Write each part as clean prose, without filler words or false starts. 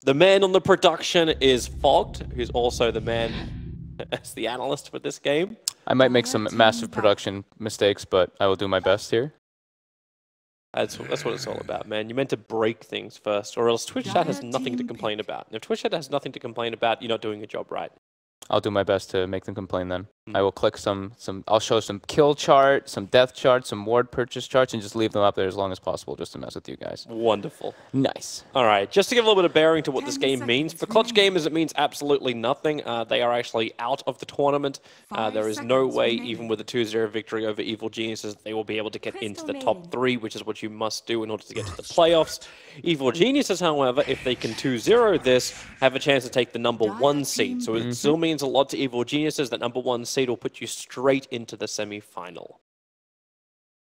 The man on the production is Fogged, who's also the man as the analyst for this game. I might make some massive production mistakes, but I will do my best here. That's what it's all about, man. You're meant to break things first, or else Twitch chat has nothing to complain about. And if Twitch chat has nothing to complain about, you're not doing your job right. I'll do my best to make them complain then. I will click I'll show some kill chart, some death chart, some ward purchase charts, and just leave them up there as long as possible just to mess with you guys. Wonderful. Nice. All right, just to give a little bit of bearing to what this game means. For Clutch Gamers, it means absolutely nothing. They are actually out of the tournament. There is no way, even with a 2-0 victory over Evil Geniuses, they will be able to get into the top 3, which is what you must do in order to get to the playoffs. Evil Geniuses, however, if they can 2-0 this, have a chance to take the #1 seed. So it still means a lot to Evil Geniuses. That #1 seed will put you straight into the semi-final.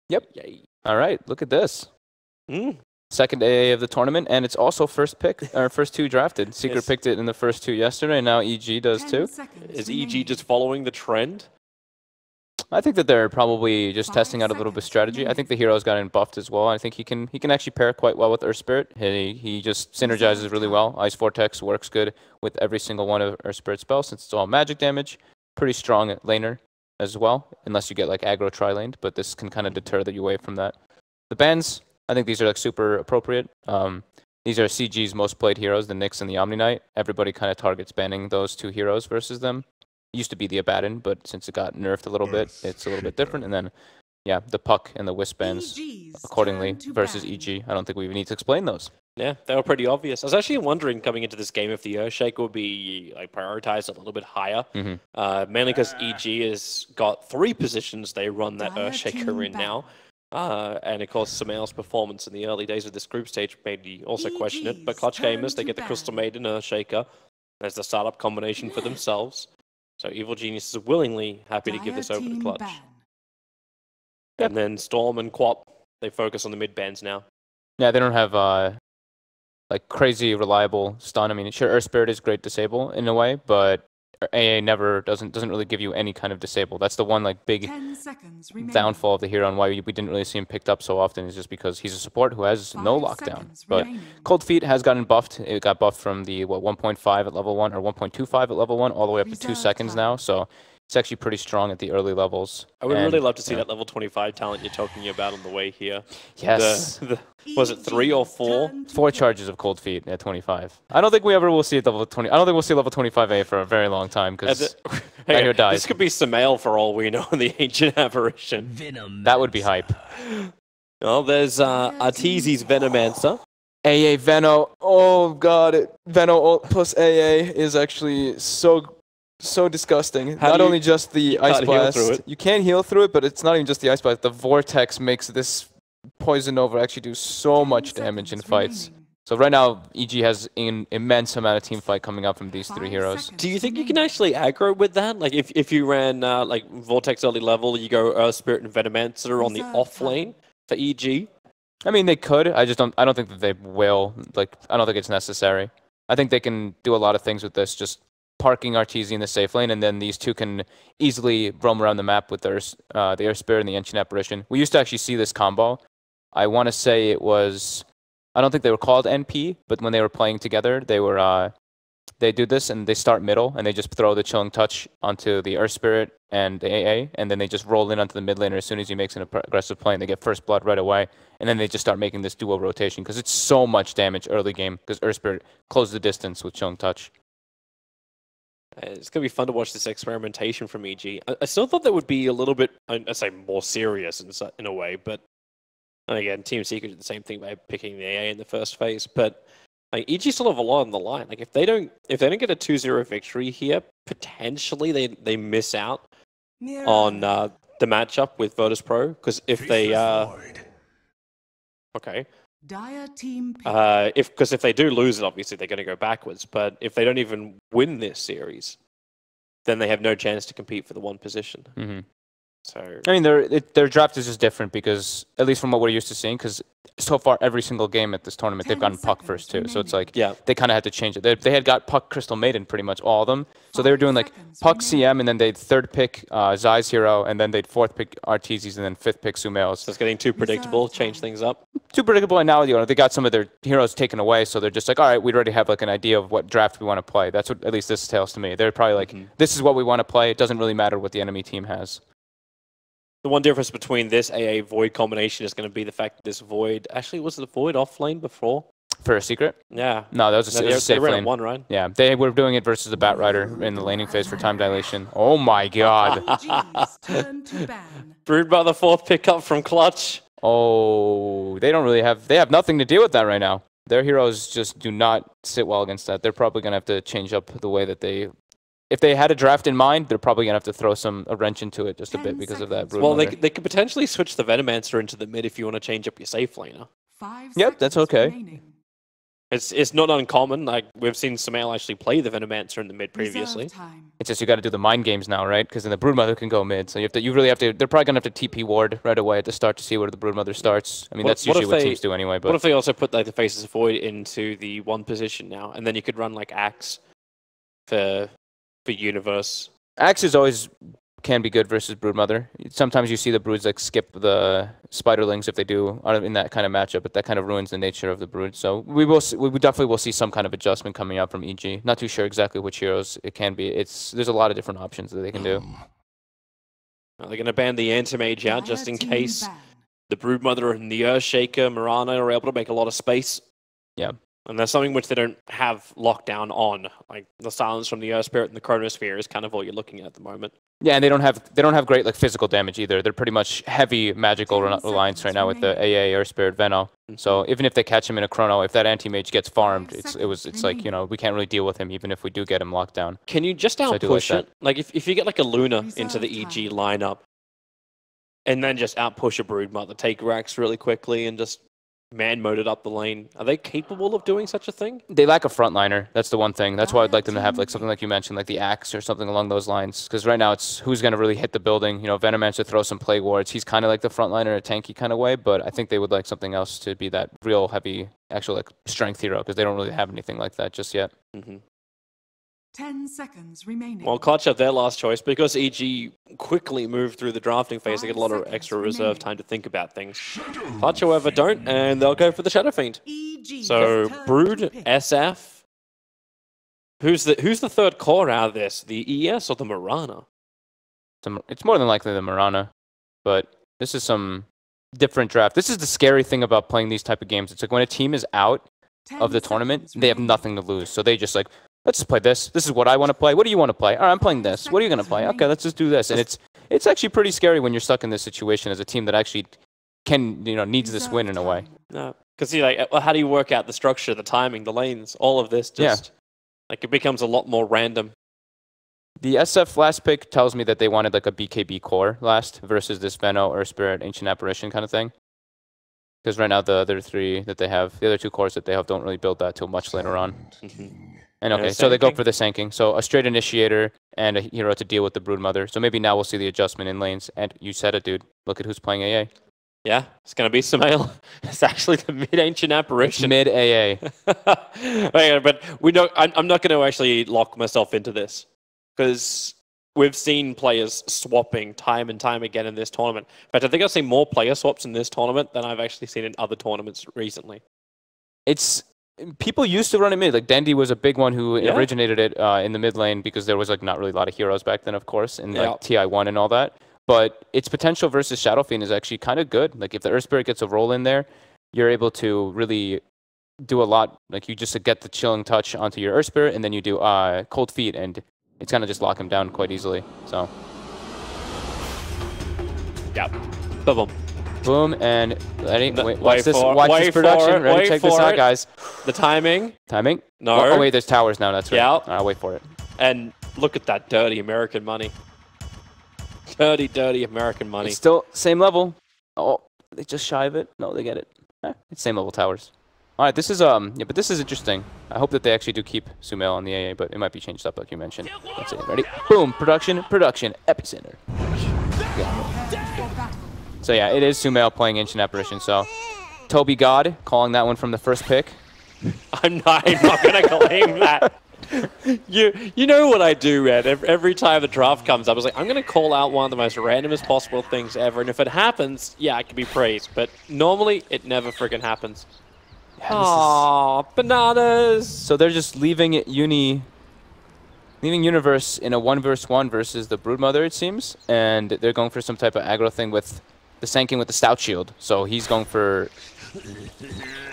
Yep. Yay. All right, look at this. Second AA of the tournament, and it's also first 2 drafted. Secret picked it in the first 2 yesterday, and now EG does too. Is EG just following the trend? I think that they're probably just testing out a little bit of strategy. I think the hero's gotten buffed as well. I think he can actually pair quite well with Earth Spirit. He just synergizes really well. Ice Vortex works good with every single one of Earth Spirit spells since it's all magic damage. Pretty strong laner as well, unless you get like aggro tri-laned, but this can kind of deter you away from that. The bans, I think these are like super appropriate. These are CG's most played heroes, the Nyx and the Omni Knight. Everybody kind of targets banning those 2 heroes versus them. It used to be the Abaddon, but since it got nerfed a little bit, it's a little bit different. And then, yeah, the Puck and the Wisp bans accordingly versus EG. I don't think we even need to explain those. Yeah, they were pretty obvious. I was actually wondering coming into this game if the Earthshaker would be like prioritized a little bit higher. Mainly because EG has got 3 positions they run that Earthshaker in now. And of course, Samael's performance in the early days of this group stage made me also question it. But Clutch Gamers, they get the Crystal Maiden Earthshaker as the startup combination for themselves. So Evil Geniuses are willingly happy to give this over to Clutch. And then Storm and Quap, they focus on the mid bans now. Yeah, they don't have like crazy reliable stun. I mean, sure, Earth Spirit is great disable in a way, but AA never doesn't really give you any kind of disable. That's the one like big downfall of the hero and why we didn't really see him picked up so often is just because he's a support who has no lockdown. But Cold Feet has gotten buffed. It got buffed from the 1.5 at level 1 or 1.25 at level 1 all the way up to 2 seconds now. So it's actually pretty strong at the early levels. I would really love to see that level 25 talent you're talking about on the way here. Yes. Was it 3 or 4? 4 charges of Cold Feet at 25. I don't think we ever will see it level 20. I don't think we'll see level 25A for a very long time because that hero dies. This could be Samael for all we know in the Ancient Apparition. That would be hype. Well, there's Arteezy's Venomancer. AA Veno. Oh god, Veno plus AA is actually so disgusting. Not only just the Ice Blast. You can heal through it, but it's not even just the Ice Blast. The Vortex makes this Poison Nova actually do so much damage in fights. So right now, EG has an immense amount of team fight coming up from these 3 heroes. Do you think you can actually aggro with that? Like if you ran like Vortex early level, you go Earth Spirit and Venomancer on the off lane for EG? I mean, they could. I don't think that they will. Like, I don't think it's necessary. I think they can do a lot of things with this. Just parking Arteezy in the safe lane, and then these 2 can easily roam around the map with the Earth Spirit and the Ancient Apparition. We used to actually see this combo. I want to say it was, I don't think they were called NP, but when they were playing together, they do this and they start middle and they just throw the Chilling Touch onto the Earth Spirit and the AA, and then they just roll in onto the mid laner as soon as he makes an aggressive play and they get first blood right away, and then they just start making this duo rotation because it's so much damage early game because Earth Spirit closes the distance with Chilling Touch. It's going to be fun to watch this experimentation from EG. I still thought that would be a little bit, I'd say more serious in a way, but and again, Team Secret did the same thing by picking the AA in the first phase, but like, EG still have a lot on the line. Like if they don't get a 2-0 victory here, potentially they miss out on the matchup with Virtus Pro, because if they okay. Because if they do lose it, obviously they're going to go backwards. But if they don't even win this series, then they have no chance to compete for the 1 position. So I mean, their draft is just different because, at least from what we're used to seeing, because so far every single game at this tournament they've gotten puck first too. So it's like they kind of had to change it. They had got puck Crystal Maiden pretty much all of them. So they were doing like puck CM, and then they'd third pick Zai's hero, and then they'd fourth pick Arteezy's, and then fifth pick Sumail's. So it's getting too predictable. Change things up. Too predictable, and now they got some of their heroes taken away, so they're just like, all right, we already have like an idea of what draft we want to play. That's what at least this tells to me. They're probably like, this is what we want to play. It doesn't really matter what the enemy team has. The one difference between this AA Void combination is going to be the fact that this Void... Actually, was the Void off lane before? For a secret? Yeah. No, that was a safe lane. One, right? Yeah, they were doing it versus the Bat Rider in the laning phase for time dilation. Oh my god. Brood by the fourth pickup from Clutch. Oh, they don't really have... They have nothing to deal with that right now. Their heroes just do not sit well against that. They're probably going to have to change up the way that they... If they had a draft in mind, they're probably going to have to throw a wrench into it just a bit because of that. Well, they could potentially switch the Venomancer into the mid if you want to change up your safe laner. Yep, that's okay. It's not uncommon. Like, we've seen Sumail actually play the Venomancer in the mid previously. It's just you got to do the mind games now, right? Because then the Broodmother can go mid. So you really have to... They're probably going to have to TP ward right away at the start to see where the Broodmother starts. I mean, that's usually what teams do anyway. But what if they also put like the Faces of Void into the one position now, and then you could run like Axe for Universe? Axe is always can be good versus Broodmother. Sometimes you see the Broods like skip the Spiderlings if they do in that kind of matchup, but that kind of ruins the nature of the Brood. So we definitely will see some kind of adjustment coming out from EG. Not too sure exactly which heroes it can be. There's a lot of different options that they can do. They're going to ban the Anti-Mage out just in case the Broodmother and the Earthshaker, Mirana, are able to make a lot of space. Yeah. And that's something which they don't have lockdown on. Like, the silence from the Earth Spirit and the Chronosphere is kind of all you're looking at the moment. Yeah, and they don't have great like physical damage either. They're pretty much heavy magical reliance right now with the AA, Earth Spirit, Veno. So even if they catch him in a Chrono, if that Anti-Mage gets farmed, it's like, you know, we can't really deal with him even if we do get him locked down. Can you just outpush it? Like, if you get like a Luna into the EG lineup, and then just outpush a Broodmother, take Rax really quickly, and just man-moded up the lane. Are they capable of doing such a thing? They lack a frontliner. That's the one thing. That's why I'd like them to have like something like you mentioned, like the Axe or something along those lines. Because right now it's who's going to really hit the building. You know, Venomancer throw some Plague Wards. He's kind of like the frontliner in a tanky kind of way, but I think they would like something else to be that real heavy, actual like strength hero, because they don't really have anything like that just yet. 10 seconds remaining. Well, Clutch have their last choice because EG quickly moved through the drafting phase. They get a lot of extra reserve time to think about things. Clutch, however, don't, and they'll go for the Shadow Fiend. So Brood, SF. Who's the third core out of this? The ES or the Mirana? It's more than likely the Mirana, but this is some different draft. This is the scary thing about playing these type of games. It's like when a team is out of the tournament, they have nothing to lose. So they just like, let's just play this. This is what I want to play. What do you want to play? All right, I'm playing this. What are you going to play? Okay, let's just do this. And it's actually pretty scary when you're stuck in this situation as a team that actually needs this win in a way. No, because how do you work out the structure, the timing, the lanes, all of this? Like it becomes a lot more random. The SF last pick tells me that they wanted like a BKB core last versus this Veno, Earth Spirit, Ancient Apparition kind of thing. Because right now the other two cores that they have don't really build that till much later on. And okay, so they go for the Sanking. So a straight Initiator and a hero to deal with the Broodmother. So maybe now we'll see the adjustment in lanes. And you said it, dude. Look at who's playing AA. Yeah, it's going to be Sumail. It's actually the mid-Ancient Apparition. Mid-AA. But I'm not going to actually lock myself into this. Because we've seen players swapping time and time again in this tournament. In fact, I think I've seen more player swaps in this tournament than I've actually seen in other tournaments recently. People used to run it mid. Like Dendy was a big one who originated it in the mid lane because there was like not really a lot of heroes back then, of course, in like TI1 and all that. But its potential versus Shadow Fiend is actually kind of good. Like if the Earth Spirit gets a roll in there, you're able to really do a lot. Like you just get the chilling touch onto your Earth Spirit, and then you do Cold Feet, and it's gonna just lock him down quite easily. So. Yep. Boom. Boom, and ready? Watch this production. Ready? Check this out, guys. The timing. Timing? No. Oh, wait, there's towers now. That's right. Yeah. I'll wait for it. And look at that dirty American money. Dirty American money. It's still same level. Oh, they just shy of it. No, they get it. It's same level towers. All right, this is but this is interesting. I hope that they actually do keep Sumail on the AA, but it might be changed up like you mentioned. Let's see. Ready? Boom, production, Epicenter. So yeah, it is Sumail playing Ancient Apparition. So Toby God calling that one from the first pick. I'm not going to claim that. You know what I do, Red? Every time the draft comes up, I was like, I'm going to call out one of the most randomest possible things ever. And if it happens, yeah, I can be praised. But normally, it never freaking happens. Yeah, Aww, bananas! So they're just leaving Universe in a 1v1 versus the Broodmother, it seems. And they're going for some type of aggro thing with the Sanking with the Stout Shield. So he's going for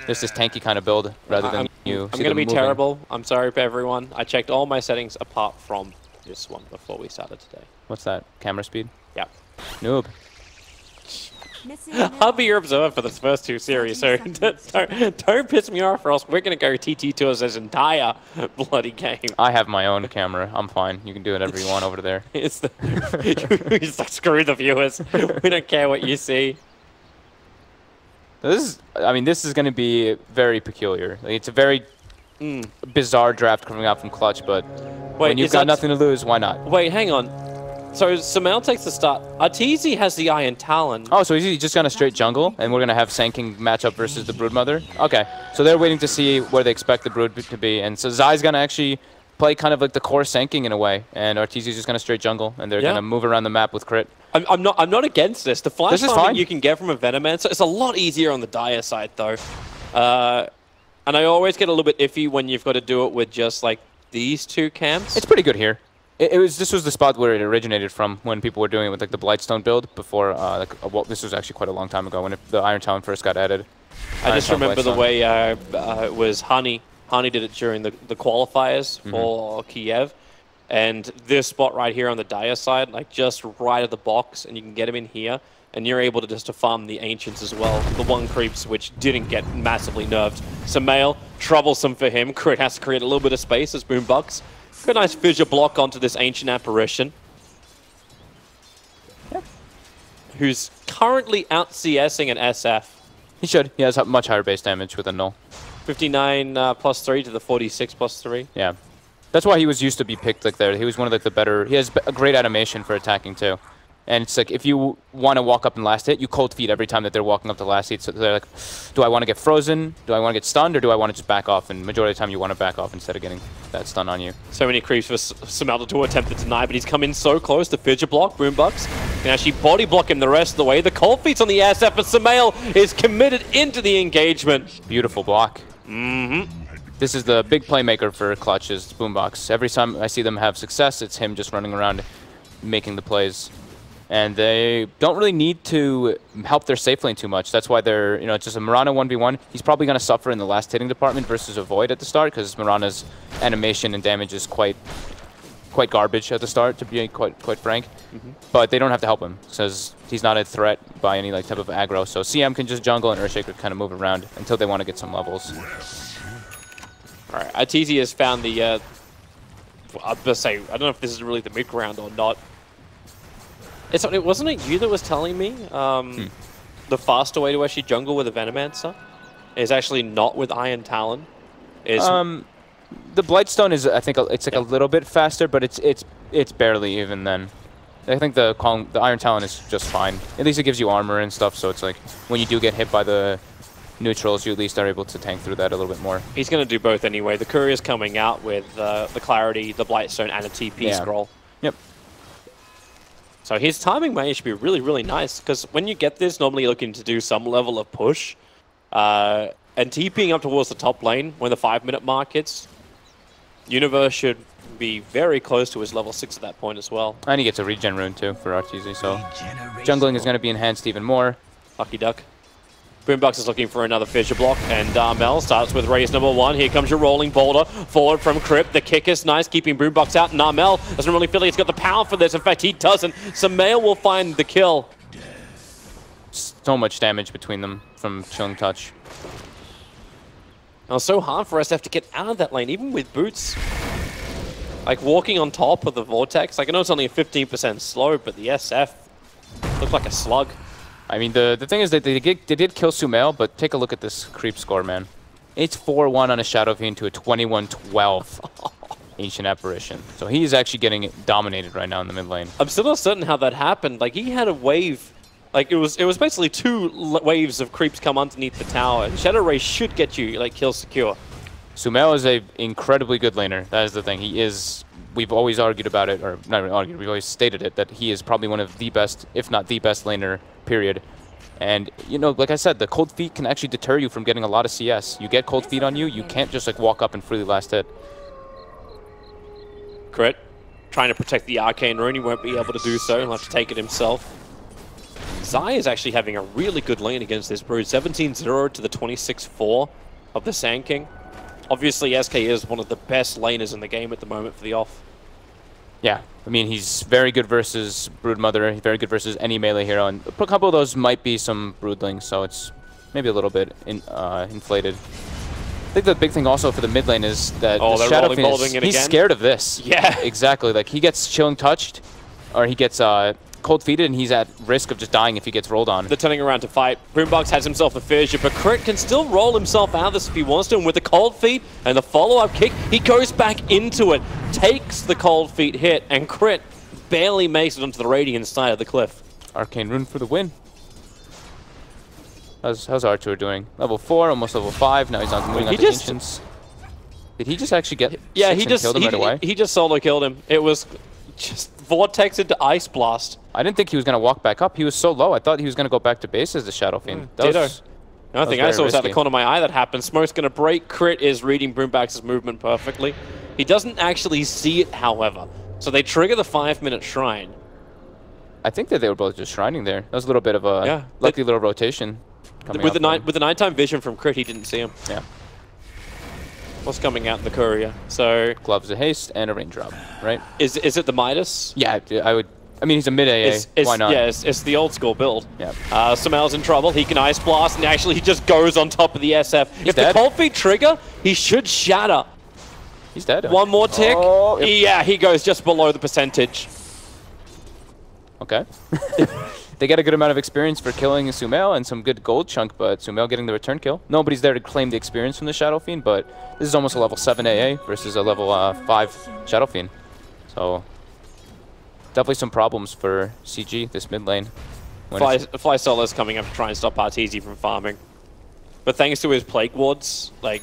just this tanky kind of build rather than I'm going to be terrible. I'm sorry for everyone. I checked all my settings apart from this one before we started today. What's that? Camera speed? Yeah. Noob. I'll be your observer for the first 2 series, so don't piss me off, or else we're going to go TT tours this entire bloody game. I have my own camera. I'm fine. You can do whatever you want over there. It's it's like, screw the viewers. We don't care what you see. This is going to be very peculiar. Like, it's a very bizarre draft coming out from Clutch, but when you've got nothing to lose, why not? Wait, hang on. So Sumail takes the start. Arteezy has the Iron Talon. Oh, so he's just going to straight jungle, and we're going to have Sanking matchup versus the Broodmother? Okay, so they're waiting to see where they expect the Brood to be, and so Zai's going to actually play kind of like the core Sanking in a way, and Arteezy's just going to straight jungle, and they're going to move around the map with crit. I'm not against this. The flash farming you can get from a Venomancer, it's a lot easier on the Dire side, though. And I always get a little bit iffy when you've got to do it with just, like, these 2 camps. It's pretty good here. This was the spot where it originated from when people were doing it with like the Blightstone build before. Well, this was actually quite a long time ago when the Iron Talon first got added. I just remember the way it was Honey. Honey did it during the qualifiers for Kiev, and this spot right here on the Dire side, like just right at the box, and you can get him in here, and you're able to farm the Ancients as well. The 1 creeps which didn't get massively nerfed. Sumail, troublesome for him. Crit has to create a little bit of space as Boombox. Good nice fissure block onto this Ancient Apparition. Yep. Who's currently out CSing an SF. He should. He has much higher base damage with a null. 59 +3 to the 46 +3. Yeah. That's why he was used to be picked like there. He was one of like the better... He has a great animation for attacking too. And it's like, if you want to walk up and last hit, you cold feet every time that they're walking up to last hit. So they're like, do I want to get frozen? Do I want to get stunned? Or do I want to just back off? And majority of the time, you want to back off instead of getting that stun on you. So many creeps for Sumail to attempt to deny, but he's come in so close to fidget block. Boombox can actually body block him the rest of the way. The cold feet's on the SF, but Sumail is committed into the engagement. Beautiful block. This is the big playmaker for Clutch, is Boombox. Every time I see them have success, it's him just running around making the plays. And they don't really need to help their safe lane too much. That's why they're, it's just a Mirana 1v1. He's probably going to suffer in the last hitting department versus a Void at the start, because Mirana's animation and damage is quite garbage at the start, to be quite frank. But they don't have to help him, because he's not a threat by any type of aggro. So CM can just jungle and Earthshaker kind of move around until they want to get some levels. All right, Arteezy has found the, I was going to say, I don't know if this is really the mid round or not. It wasn't it you that was telling me the faster way to actually jungle with a Venomancer is actually not with Iron Talon? The Blightstone is, I think, it's like a little bit faster, but it's barely even then. I think the Iron Talon is just fine. At least it gives you armor and stuff, so it's like when you do get hit by the neutrals, you at least are able to tank through that a little bit more. He's going to do both anyway. The Courier's coming out with the Clarity, the Blightstone, and a TP scroll. Yep. So his timing may actually be really, really nice, because when you get this, normally you're looking to do some level of push. And TPing up towards the top lane when the 5-minute mark hits, Universe should be very close to his level 6 at that point as well. And he gets a regen rune too for Arteezy, so jungling is going to be enhanced even more. Lucky duck. Boombox is looking for another fissure block, and Darmel starts with raise number 1. Here comes your rolling boulder forward from Crypt. The kick is nice, keeping Boombox out. Narmel doesn't really feel like he's got the power for this. In fact, he doesn't. Sumail will find the kill. So much damage between them from Chilling Touch. Now, it's so hard for SF to get out of that lane, even with boots. Like, walking on top of the Vortex. Like, I know it's only a 15% slow, but the SF looked like a slug. I mean, the thing is that they did kill Sumail, but take a look at this creep score, man. It's 4-1 on a Shadow Fiend to a 21-12. Ancient Apparition. So he's actually getting dominated right now in the mid lane. I'm still not certain how that happened. Like, he had a wave. Like, it was basically two waves of creeps come underneath the tower. Shadow Ray should get you, like, kill secure. Sumail is a incredibly good laner. That is the thing. He is... We've always argued about it, or not even argued, we've always stated it, that he is probably one of the best, if not the best laner, period. And, you know, like I said, the cold feet can actually deter you from getting a lot of CS. You get cold feet on you, you can't just, like, walk up and freely last hit. Crit, trying to protect the Arcane Rune, he won't be able to do so. He'll have to take it himself. Zai is actually having a really good lane against this Brood. 17-0 to the 26-4 of the Sand King. Obviously, SK is one of the best laners in the game at the moment for the off. Yeah, I mean, he's very good versus Broodmother, very good versus any melee hero, and a couple of those might be some Broodlings, so it's maybe a little bit inflated. I think the big thing also for the mid lane is that the Shadow Fiend, he's scared of this. Yeah. Exactly, like he gets Chilling Touched, or he gets cold feeted, and he's at risk of just dying if he gets rolled on. They're turning around to fight. Boombox has himself a fissure, but Crit can still roll himself out of this if he wants to, and with the cold feet and the follow-up kick, he goes back into it, takes the cold feet hit, and Crit barely makes it onto the radiant side of the cliff. Arcane Rune for the win. How's Archer doing? Level 4, almost level 5, now he's on moving on to Ancients. Did he just actually get killed him right away? He just solo killed him. It was just Vortex into Ice Blast. I didn't think he was going to walk back up. He was so low. I thought he was going to go back to base as the Shadow Fiend. Ditto. The only thing I saw was out the corner of my eye that happened. Smoke's going to break. Crit is reading Boombox's movement perfectly. He doesn't actually see it, however. So they trigger the 5-minute shrine. I think that they were both just shrining there. That was a little bit of a lucky little rotation. With the nighttime vision from Crit, he didn't see him. Yeah. What's coming out in the courier? So Gloves of Haste and a raindrop, right? Is it the Midas? Yeah, I would. I mean, he's a mid AA. Why not? Yeah, it's the old school build. Yeah. Sumail's in trouble. He can Ice Blast, and actually he just goes on top of the SF. If the cold feet trigger, he should shatter. He's dead. One more tick. Oh, yep. Yeah, he goes just below the percentage. Okay. They get a good amount of experience for killing Sumail and some good gold chunk, but Sumail getting the return kill. Nobody's there to claim the experience from the Shadow Fiend, but this is almost a level 7 AA versus a level 5 Shadow Fiend. So definitely some problems for CG this mid lane. Fly Solo's coming up to try and stop Arteezy from farming. But thanks to his Plague Wards, like,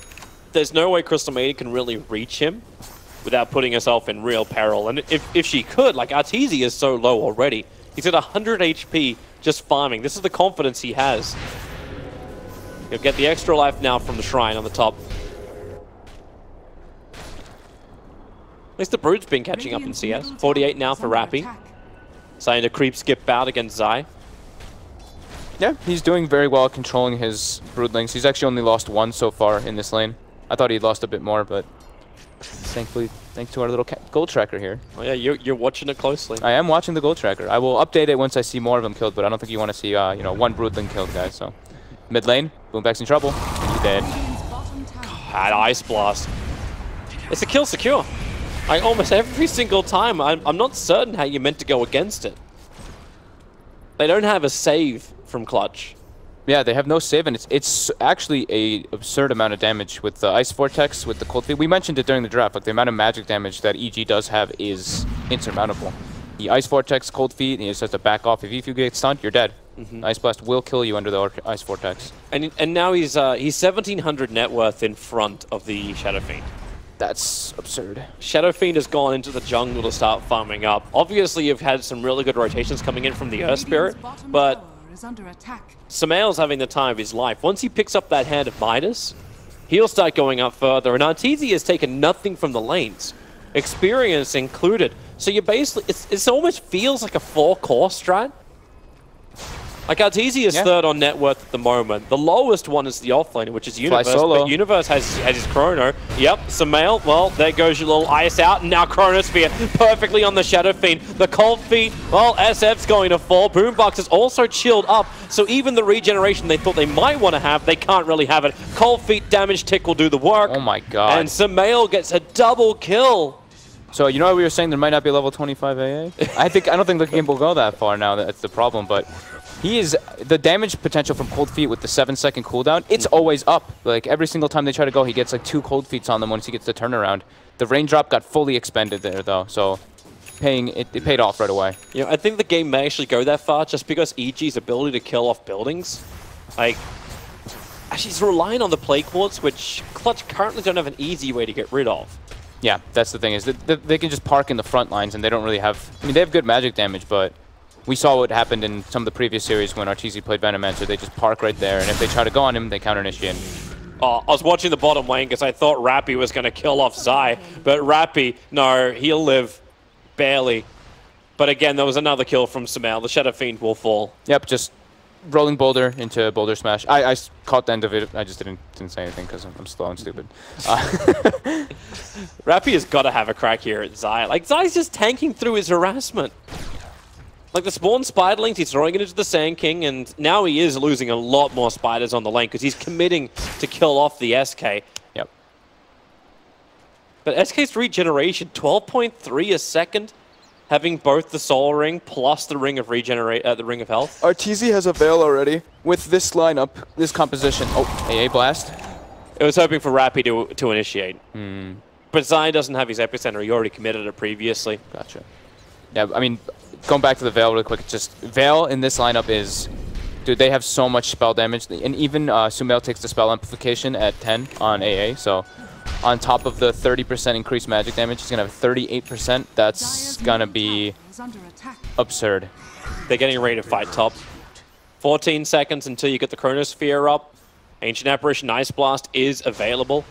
there's no way Crystal Maiden can really reach him without putting herself in real peril. And if she could, like, Arteezy is so low already. He's at 100 HP just farming. This is the confidence he has. He'll get the extra life now from the shrine on the top. At least the Brood's been catching up in CS. 48 now for Rappy. Starting to creep skip out against Zai. Yeah, he's doing very well controlling his Broodlings. He's actually only lost one so far in this lane. I thought he'd lost a bit more, but thankfully, thanks to our little gold tracker here. Oh yeah, you're watching it closely. I am watching the gold tracker. I will update it once I see more of them killed, but I don't think you want to see, you know, one Broodling killed, guys. So, mid lane, Boomback's in trouble. He's dead. Had Ice Blast. It's a kill secure. Like almost every single time. I'm not certain how you're meant to go against it. They don't have a save from Clutch. Yeah, they have no save, and it's actually a absurd amount of damage with the Ice Vortex, with the Cold Feet. We mentioned it during the draft, like the amount of magic damage that EG does have is insurmountable. The Ice Vortex, Cold Feet, and he just has to back off. If you get stunned, you're dead. Ice Blast will kill you under the Ice Vortex. And now he's 1,700 net worth in front of the Shadow Fiend. That's absurd. Shadow Fiend has gone into the jungle to start farming up. Obviously, you've had some really good rotations coming in from the Earth Spirit, but Sumail's having the time of his life. Once he picks up that Hand of Midas, he'll start going up further, and Arteezy has taken nothing from the lanes, experience included. So you basically, it almost feels like a 4-core strat. Like Arteezy is third on net worth at the moment. The lowest one is the offlaner, which is Universe. But Universe has his Chrono. Yep, Sumail. Well, there goes your little ice out, and now Chronosphere perfectly on the Shadow Fiend. The Cold Feet. Well, SF's going to fall. Boombox is also chilled up, so even the regeneration they thought they might want to have, they can't really have it. Cold Feet damage tick will do the work. Oh my god! And Sumail gets a double kill. So you know how we were saying there might not be level 25 AA? I don't think the game will go that far now. That's the problem. But he is the damage potential from cold feet with the 7-second cooldown. It's always up. Like every single time they try to go, he gets like 2 cold feets on them once he gets the turnaround. The raindrop got fully expended there though, so it paid off right away. Yeah, I think the game may actually go that far just because EG's ability to kill off buildings, like, actually he's relying on the play quartz, which Clutch currently don't have an easy way to get rid of. Yeah, that's the thing, is that they can just park in the front lines and they don't really have... I mean, they have good magic damage, but we saw what happened in some of the previous series when RTZ played Venomancer. They just park right there, and if they try to go on him, they counter-initiate. I was watching the bottom lane because I thought Rappy was going to kill off Zai, but Rappy, no, he'll live. Barely. But again, there was another kill from Sumail. The Shadow Fiend will fall. Yep, just rolling boulder into boulder smash. I caught the end of it. I just didn't say anything because I'm slow and stupid. Rappy has got to have a crack here at Zai. Like, Zai's just tanking through his harassment. Like, the spawn spiderlings, he's throwing it into the Sand King, and now he is losing a lot more spiders on the lane because he's committing to kill off the SK. Yep. But SK's regeneration, 12.3 a second, having both the Soul Ring plus the Ring of the Ring of Health. RTZ has a Veil already with this lineup, this composition. Oh, AA Blast. It was hoping for Rappy to initiate. But Zai doesn't have his Epicenter. He already committed it previously. Gotcha. Yeah, I mean, going back to the Veil really quick, just Veil in this lineup is... Dude, they have so much spell damage. And even Sumail takes the spell amplification at 10 on AA, so... On top of the 30% increased magic damage, he's going to have 38%. That's going to be absurd. They're getting ready to fight top. 14 seconds until you get the Chronosphere up. Ancient Apparition Ice Blast is available.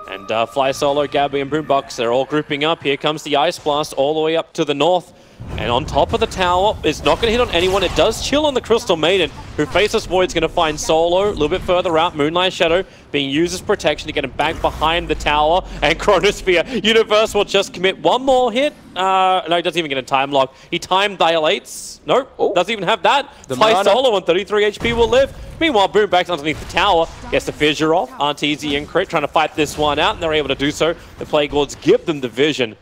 And Fly Solo, Gabby, and Boombox, they're all grouping up. Here comes the Ice Blast all the way up to the north. And on top of the tower, it's not going to hit on anyone. It does chill on the Crystal Maiden, who Faceless Void's going to find Solo a little bit further out. Moonlight Shadow being used as protection to get him back behind the tower. And Chronosphere. Universe will just commit one more hit. No, he doesn't even get a time lock. He time dilates. Nope, doesn't even have that. Fly Solo on 33 HP will live. Meanwhile, Boombox underneath the tower gets the fissure off. RTZ and Crit trying to fight this one out, and they're able to do so. The Plague Lords give them the vision.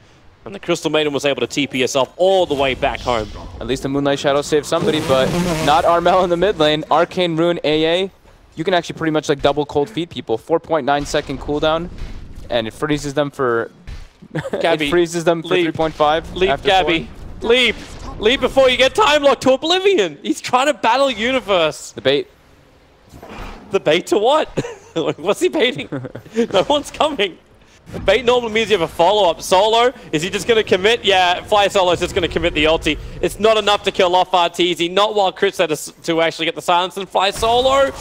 And the Crystal Maiden was able to TP herself all the way back home. At least the Moonlight Shadow saved somebody, but not Armel in the mid lane. Arcane Rune AA, you can actually pretty much like double cold feet people. 4.9 second cooldown, and it freezes them for... Gabby, it freezes them for 3.5. Leap, Gabby. Leap. Leap before you get time locked to Oblivion. He's trying to battle Universe. The bait. The bait to what? What's he baiting? No one's coming. Bait normally means you have a follow-up. Solo, is he just going to commit? Yeah, Fly Solo is just going to commit the ulti. It's not enough to kill off RTZ, not while Crit's there to actually get the silence. And Fly Solo,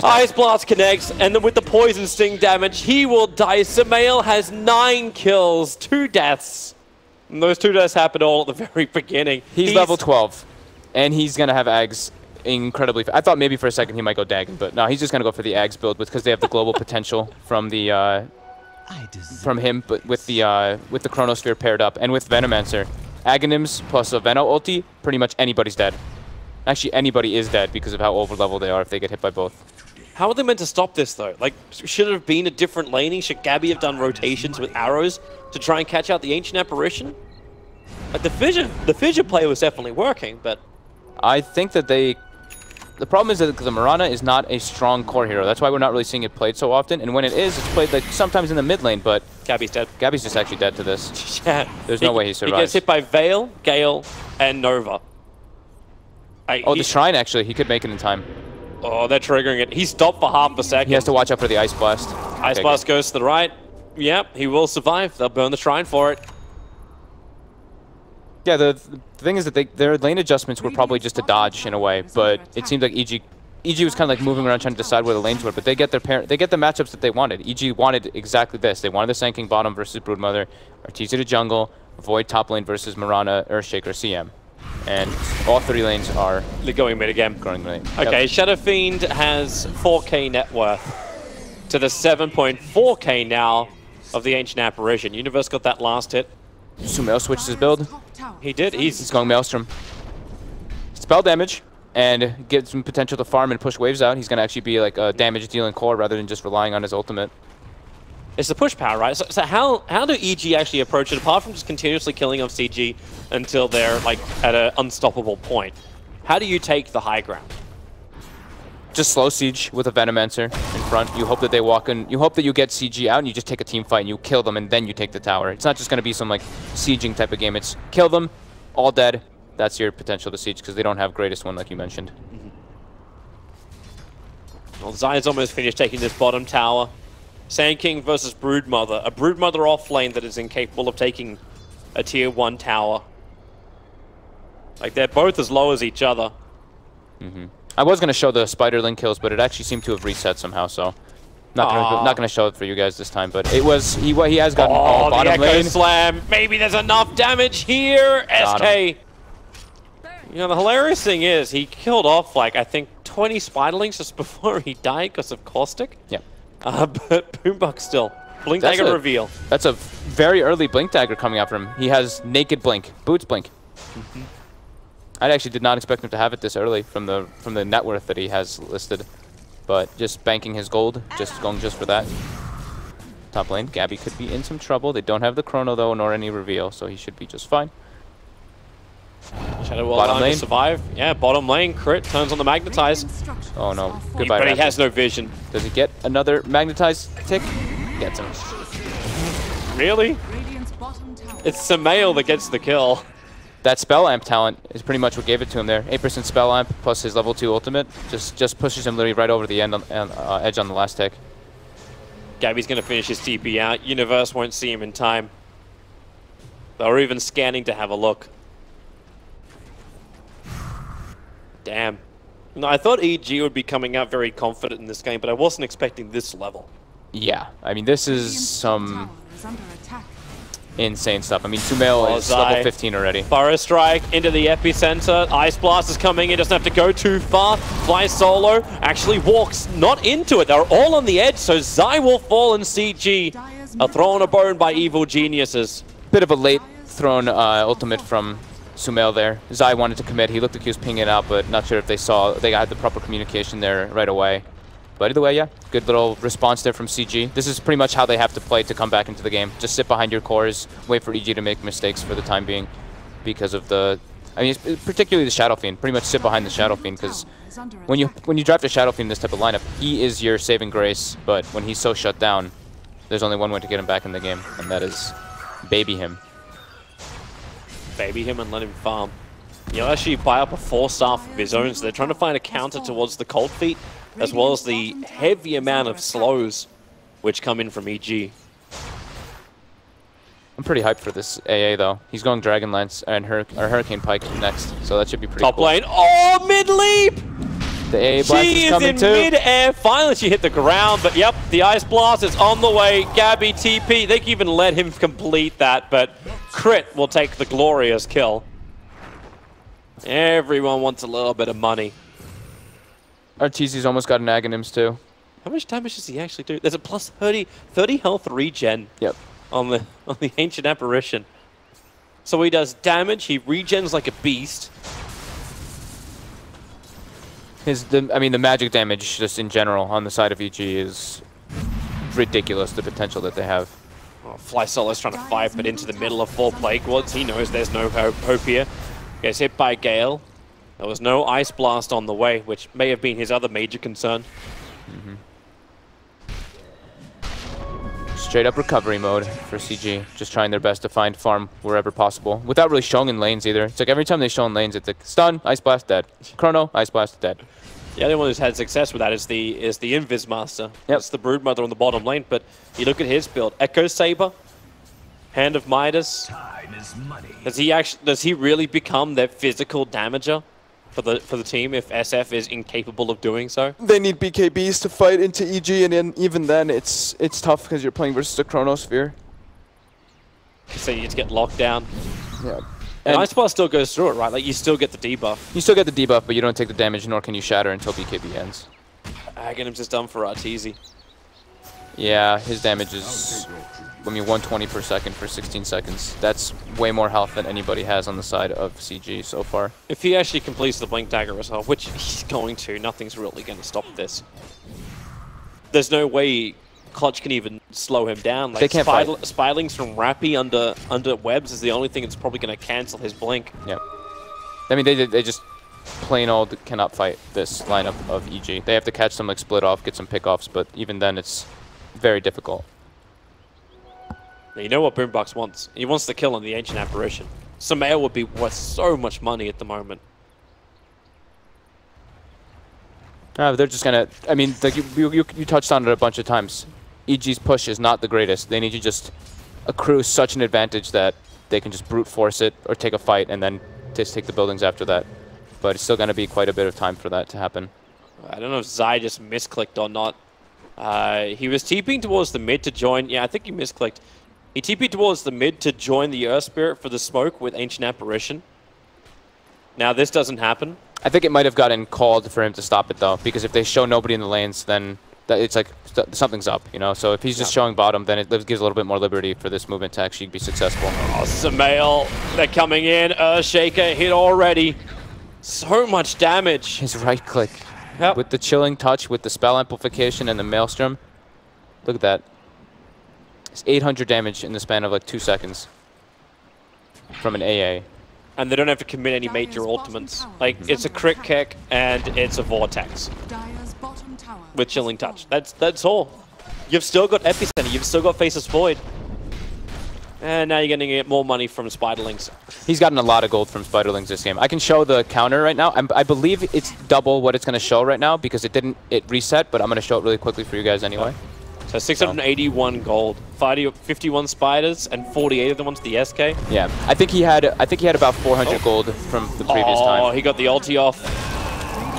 Ice Blast connects, and then with the Poison Sting damage, he will die. Sumail has 9 kills, 2 deaths. And those 2 deaths happened all at the very beginning. He's level 12, and he's going to have Ags incredibly fast. I thought maybe for a second he might go Dagon, but no, he's just going to go for the Ags build because they have the global potential from the... from him, but with the Chronosphere paired up, and with Venomancer. Aghanims plus a Veno ulti, pretty much anybody's dead. Actually, anybody is dead because of how over-level they are if they get hit by both. How are they meant to stop this, though? Like, should it have been a different laning? Should Gabby have done rotations with arrows to try and catch out the Ancient Apparition? Like, the fissure play was definitely working, but... I think that the problem is that the Mirana is not a strong core hero. That's why we're not really seeing it played so often. And when it is, it's played like sometimes in the mid lane, but... Gabby's dead. Gabby's just actually dead to this. Yeah. There's no way he survives. He gets hit by Veil, Gale, and Nova. The Shrine, actually. He could make it in time. Oh, they're triggering it. He stopped for half a second. He has to watch out for the Ice Blast. Ice Blast goes to the right. Yep, he will survive. They'll burn the Shrine for it. Yeah, the thing is that their lane adjustments were probably just a dodge in a way, but it seemed like EG was kind of like moving around trying to decide where the lanes were, but they get the matchups that they wanted. EG wanted exactly this. They wanted the Sand King bottom versus Broodmother, RTZ to jungle, Void top lane versus Mirana, Earthshaker, CM. And all 3 lanes are... They're going mid again. Going mid. Okay, yep. Shadow Fiend has 4k net worth to the 7.4k now of the Ancient Apparition. Universe got that last hit. Sumail switched his build. He did. He's going Maelstrom. Spell damage and get some potential to farm and push waves out. He's going to actually be like a damage dealing core rather than just relying on his ultimate. It's the push power, right? So how do EG actually approach it, apart from just continuously killing off CG until they're like at an unstoppable point? How do you take the high ground? Just slow siege with a Venomancer in front. You hope that they walk in. You hope that you get CG out and you just take a team fight and you kill them and then you take the tower. It's not just going to be some like sieging type of game. It's kill them, all dead. That's your potential to siege because they don't have greatest one like you mentioned. Well, Zion's almost finished taking this bottom tower. Sand King versus Broodmother. A Broodmother off lane that is incapable of taking a tier 1 tower. Like, they're both as low as each other. I was going to show the Spiderling kills, but it actually seemed to have reset somehow, so not gonna show it for you guys this time. But it was he has gotten all bottom the Echo lane. Slam. Maybe there's enough damage here. SK. You know, the hilarious thing is he killed off like I think 20 Spiderlings just before he died because of Caustic. Yeah. But Boombuck still. Blink Dagger reveal. That's a very early Blink Dagger coming out from him. He has Naked Blink, Boots Blink. I actually did not expect him to have it this early from the net worth that he has listed. But just banking his gold, just going just for that. Top lane, Gabby could be in some trouble. They don't have the chrono though, nor any reveal, so he should be just fine. Shadow Wall bottom lane to survive. Yeah, bottom lane. Crit turns on the Magnetize. Oh no, goodbye. But he has no vision. Does he get another Magnetize tick? Gets him. Really? It's Samael that gets the kill. That Spell Amp talent is pretty much what gave it to him there. 8% Spell Amp plus his level 2 ultimate just pushes him literally right over the edge on the last tick. Gabby's going to finish his TP out. Universe won't see him in time. They're even scanning to have a look. Damn. No, I thought EG would be coming out very confident in this game, but I wasn't expecting this level. Yeah, I mean, this is some insane stuff. I mean, Sumail is level 15 already. Burrow Strike into the epicenter. Ice Blast is coming in, doesn't have to go too far. Fly solo, actually walks not into it. They're all on the edge, so Zai will fall and CG are thrown a bone by evil geniuses. Bit of a late thrown ultimate from Sumail there. Zai wanted to commit. He looked like he was pinging it out, but not sure if they had the proper communication there right away. But either way, yeah, good little response there from CG. This is pretty much how they have to play to come back into the game. Just sit behind your cores, wait for EG to make mistakes for the time being because of the... I mean, particularly the Shadow Fiend. Pretty much sit behind the Shadow Fiend because when you draft a Shadow Fiend in this type of lineup, he is your saving grace, but when he's so shut down, there's only one way to get him back in the game, and that is baby him. Baby him and let him farm. You know, actually buy up a 4-star of his own, so they're trying to find a counter towards the Cold Feet, as well as the heavy amount of slows which come in from EG. I'm pretty hyped for this AA though. He's going Dragon Lance and Hurricane Pike next, so that should be pretty cool. Top lane. Oh, mid leap! The AA blast is coming too. She is in mid-air. Finally, she hit the ground, but yep, the Ice Blast is on the way. Gabby TP. They can even let him complete that, but Crit will take the glorious kill. Everyone wants a little bit of money. Arteezy's almost got an Aghanims too. How much damage does he actually do? There's a plus 30 health regen. Yep. On the Ancient Apparition. So he does damage, he regens like a beast. I mean, the magic damage just in general on the side of EG is ridiculous, the potential that they have. Oh, Fly Solo's trying to fight, but into the middle of 4 Plague Wards. He knows there's no hope here. Gets hit by Gale. There was no Ice Blast on the way, which may have been his other major concern. Straight up recovery mode for CG. Just trying their best to find farm wherever possible. Without really showing in lanes either. It's like every time they show in lanes, it's like stun, Ice Blast, dead. Chrono, Ice Blast, dead. The only one who's had success with that is the Invis Master. Yep. That's the Broodmother on the bottom lane, but you look at his build. Echo Saber, Hand of Midas. Does he really become their physical damager for the team if SF is incapable of doing so? They need BKBs to fight into EG, and even then it's tough because you're playing versus a Chronosphere. So you just get locked down. Yeah. And Ice Blast still goes through it, right? Like, you still get the debuff. You still get the debuff, but you don't take the damage, nor can you shatter until BKB ends. Aghanims is done for Arteezy. Yeah, his damage is, I mean, 120 per second for 16 seconds. That's way more health than anybody has on the side of CG so far. If he actually completes the Blink Dagger as well, which he's going to, nothing's really going to stop this. There's no way Clutch can even slow him down. Like they can't fight. Spilings from Rappy under webs is the only thing that's probably going to cancel his blink. Yeah. I mean, they just plain old cannot fight this lineup of EG. They have to catch some like split off, get some pickoffs, but even then it's very difficult. Now, you know what Boombox wants? He wants the kill on the Ancient Apparition. Samael would be worth so much money at the moment. They're just gonna. I mean, like you touched on it a bunch of times. EG's push is not the greatest. They need to just accrue such an advantage that they can just brute force it or take a fight and then just take the buildings after that. But it's still going to be quite a bit of time for that to happen. I don't know if Zai just misclicked or not. He was TPing towards the mid to join. Yeah, I think he misclicked. He TP'd towards the mid to join the Earth Spirit for the smoke with Ancient Apparition. Now this doesn't happen. I think it might have gotten called for him to stop it though, because if they show nobody in the lanes, then it's like something's up, you know? So if he's just showing bottom, then it gives a little bit more liberty for this movement to actually be successful. Oh, Samael, they're coming in. Earthshaker hit already. So much damage. His right click. Yep. With the chilling touch, with the spell amplification and the maelstrom. Look at that. It's 800 damage in the span of like 2 seconds from an AA. And they don't have to commit any major ultimates. Like, it's a crit kick and it's a vortex with chilling touch. That's all. You've still got Epicenter, you've still got Faceless Void. And now you're going to get more money from Spiderlings. He's gotten a lot of gold from Spiderlings this game. I can show the counter right now. I believe it's double what it's going to show right now because it reset, but I'm going to show it really quickly for you guys anyway. So 681 gold, 51 spiders, and 48 of them onto the SK. Yeah, I think he had about 400 gold from the previous time. Oh, he got the ulti off.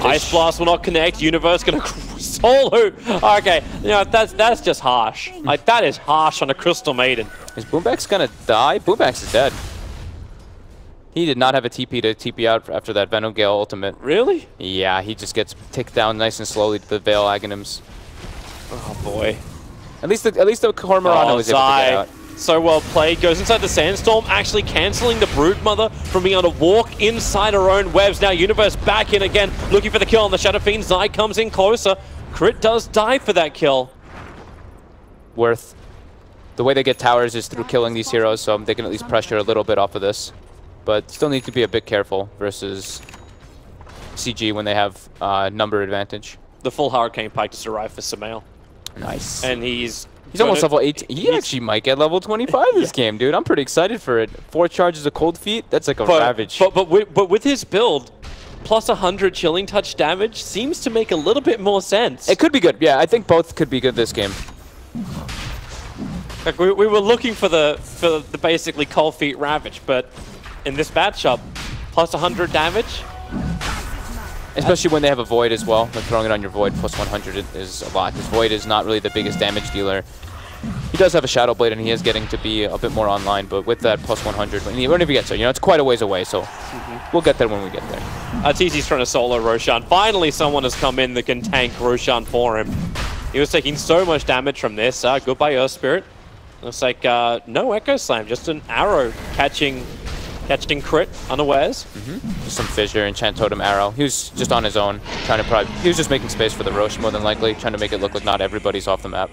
Ice Blast will not connect. Universe gonna solo. Okay, you know that's just harsh. Like that is harsh on a Crystal Maiden. Is Boombax gonna die? Boombax is dead. He did not have a TP to TP out after that Venom Gale ultimate. Really? Yeah, he just gets ticked down nice and slowly to the Veil Aghanims. Oh boy. At least the Cormorano was able to get out. So well played. Goes inside the Sandstorm, actually cancelling the Broodmother from being able to walk inside her own webs. Now Universe back in again, looking for the kill on the Shadow Fiend. Zai comes in closer. Crit does die for that kill. Worth. The way they get towers is through killing these heroes, so they can at least pressure a little bit off of this. But still need to be a bit careful versus CG when they have number advantage. The full Hurricane Pike just arrived for Samael. Nice. And he's almost level 18. He actually might get level 25 this game, dude. I'm pretty excited for it. 4 charges of Cold Feet. That's like a ravage. But with his build, plus 100 chilling touch damage seems to make a little bit more sense. It could be good. Yeah, I think both could be good this game. Like we were looking for the basically Cold Feet ravage, but in this matchup, plus 100 damage. Especially when they have a Void as well. Like throwing it on your Void plus 100 is a lot. Because Void is not really the biggest damage dealer. He does have a Shadow Blade and he is getting to be a bit more online, but with that plus 100, whenever he gets there, you know, it's quite a ways away, so we'll get there when we get there. TZ's trying to solo Roshan. Finally, someone has come in that can tank Roshan for him. He was taking so much damage from this. Goodbye, Earth Spirit. Looks like no Echo Slam, just an arrow catching crit unawares. Just some Fissure, Enchant Totem, Arrow. He was just on his own, trying to he was just making space for the Rosh more than likely, trying to make it look like not everybody's off the map.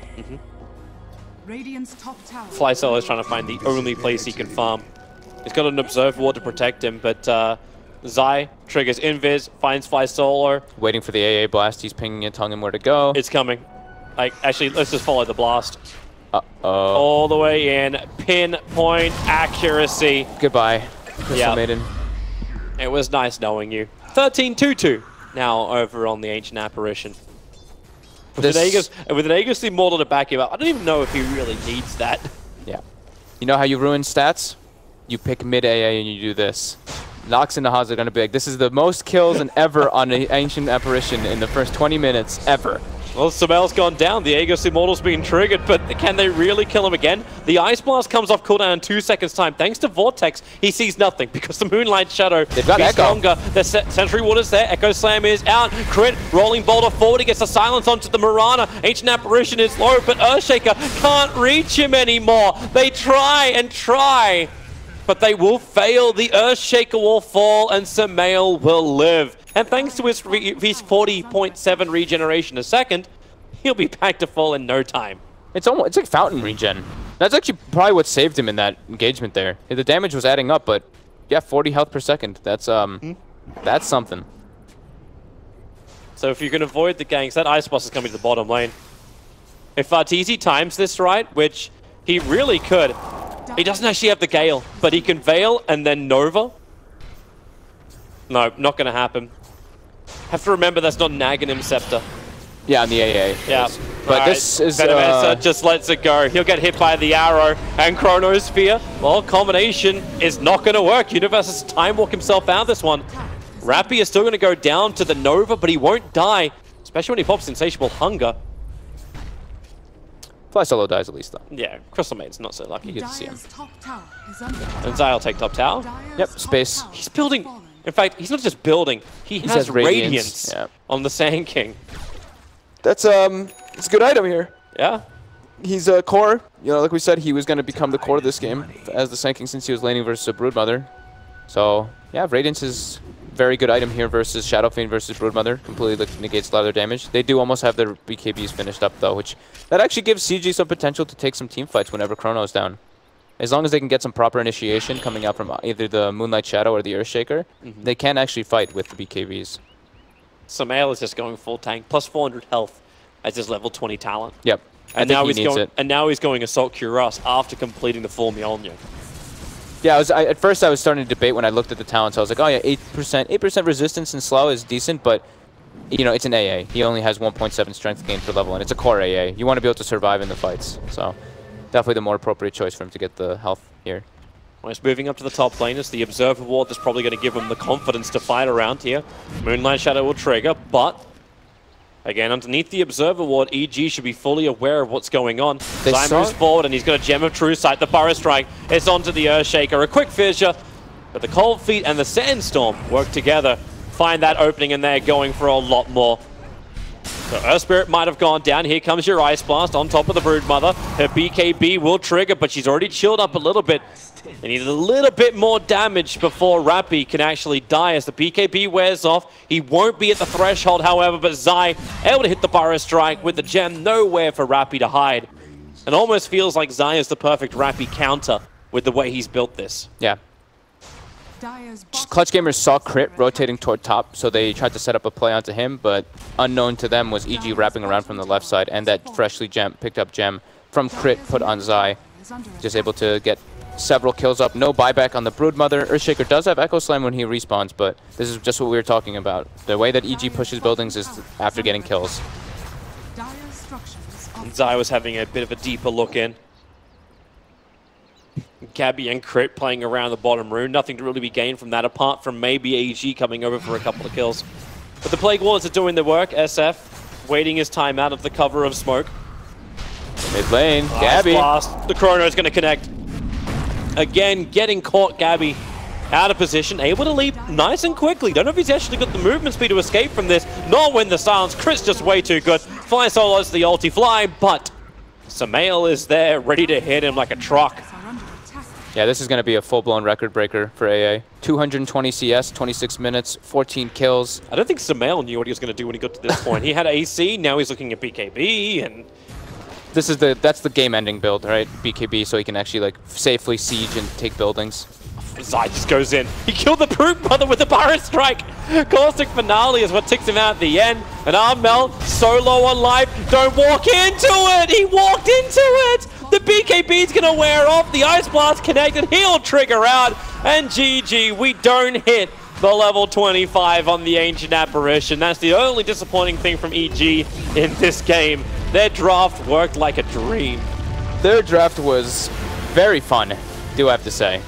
Radiant's top tower. Flycell is trying to find the only place he can farm. He's got an Observe Ward to protect him, but Zai triggers Invis, finds Flysolar. Waiting for the AA blast, he's pinging it, telling him where to go. It's coming. Actually, let's just follow the blast. Uh-oh. All the way in, pinpoint accuracy. Goodbye, Crystal Maiden. It was nice knowing you. 13-2-2 now over on the Ancient Apparition. With an Aegis Immortal to back him up, I don't even know if he really needs that. Yeah. You know how you ruin stats? You pick mid AA and you do this. Nox and Nahaz are going to be like, this is the most kills ever on an Ancient Apparition in the first 20 minutes, ever. Well, Samael's gone down. The Aegis Immortal's being triggered, but can they really kill him again? The Ice Blast comes off cooldown in 2 seconds time. Thanks to Vortex, he sees nothing because the Moonlight Shadow They've got is Echo. stronger. The Sentry Water's there. Echo Slam is out. Crit, Rolling Boulder forward. He gets the silence onto the Mirana. Ancient Apparition is low, but Earthshaker can't reach him anymore. They try and try, but they will fail. The Earthshaker will fall, and Samael will live. And thanks to his 40.7 regeneration a second, he'll be back to full in no time. It's like fountain regen. That's actually probably what saved him in that engagement there. The damage was adding up, but yeah, 40 health per second. That's something. So if you can avoid the ganks, that Ice Boss is coming to the bottom lane. If TZ times this right, which he really could, he doesn't actually have the Gale, but he can Veil and then Nova. No, not going to happen. Have to remember that's not Naganim Scepter. Yeah, on the AA. Yeah. But right. this is... Venomesa just lets it go. He'll get hit by the arrow. And Chronosphere, well, combination is not going to work. Universe has time walk himself out of this one. Rappy is still going to go down to the Nova, but he won't die. Especially when he pops Insatiable Hunger. Fly Solo dies at least, though. Yeah, Crystal Maid's not so lucky. Good to see him. And Zai will take top tower. Yep, space. He's building... In fact, he's not just building. He has Radiance on the Sand King. That's it's a good item here. Yeah. He's a core. You know, like we said, he was going to become the core of this game as the Sand King since he was laning versus a Broodmother. So, yeah, Radiance is a very good item here versus Shadow Fiend versus Broodmother. Completely negates a lot of their damage. They do almost have their BKBs finished up, though, which that actually gives CG some potential to take some team fights whenever Chrono's down. As long as they can get some proper initiation coming out from either the Moonlight Shadow or the Earthshaker, they can actually fight with the BKBs. Samael is just going full tank, plus 400 health as his level 20 talent. Yep. And now he's going Assault Cuirass after completing the full Mjolnir. Yeah, at first I was starting to debate when I looked at the talents. I was like, oh yeah, 8% resistance and slow is decent, but you know, it's an AA. He only has 1.7 strength gain per level, and it's a core AA. You want to be able to survive in the fights, so definitely the more appropriate choice for him to get the health here. Well, he's moving up to the top lane. It's the Observer Ward that's probably going to give him the confidence to fight around here. Moonlight Shadow will trigger, but again, underneath the Observer Ward, EG should be fully aware of what's going on. Zai moves forward, and he's got a Gem of True Sight. The Burrow Strike is onto the Earthshaker. A quick fissure, but the Cold Feet and the Sandstorm work together. Find that opening, and they're going for a lot more. So Earth Spirit might have gone down. Here comes your Ice Blast on top of the Broodmother. Her BKB will trigger, but she's already chilled up a little bit. They need a little bit more damage before Rappy can actually die. As the BKB wears off, he won't be at the threshold, however, but Zai able to hit the Burrow Strike with the gem. Nowhere for Rappy to hide. It almost feels like Zai is the perfect Rappy counter with the way he's built this. Yeah. Clutch Gamers saw Crit rotating toward top, so they tried to set up a play onto him, but unknown to them was EG wrapping around from the left side, and that freshly picked up gem from Crit put on Zai. Just able to get several kills up. No buyback on the Broodmother. Earthshaker does have Echo Slam when he respawns, but this is just what we were talking about. The way that EG pushes buildings is after getting kills. And Zai was having a bit of a deeper look in. Gabby and Crit playing around the bottom rune. Nothing to really be gained from that, apart from maybe AG coming over for a couple of kills. But the Plague Wallers are doing the work. SF waiting his time out of the cover of smoke. Mid lane, Gabby. Blast. The Chrono is going to connect. Again, getting caught, Gabby out of position, able to leap nice and quickly. Don't know if he's actually got the movement speed to escape from this. Not when the silence. Crit's just way too good. Fly solos the ulti fly, but Samael is there, ready to hit him like a truck. Yeah, this is going to be a full-blown record breaker for AA. 220 CS, 26 minutes, 14 kills. I don't think Samael knew what he was going to do when he got to this point. He had AC, now he's looking at BKB, and that's the game-ending build, right? BKB, so he can actually like safely siege and take buildings. Zai just goes in. He killed the Broodmother with the Burrow Strike. Caustic Finale is what ticks him out at the end. And Armel, so low on life. Don't walk into it. He walked into it. The BKB's going to wear off. The Ice Blast connected. He'll trigger out. And GG, we don't hit the level 25 on the Ancient Apparition. That's the only disappointing thing from EG in this game. Their draft worked like a dream. Their draft was very fun, do I have to say.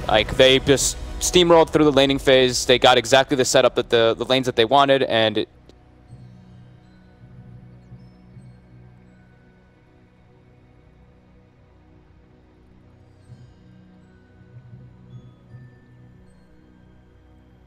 Like, they just steamrolled through the laning phase. They got exactly the setup that the lanes that they wanted, and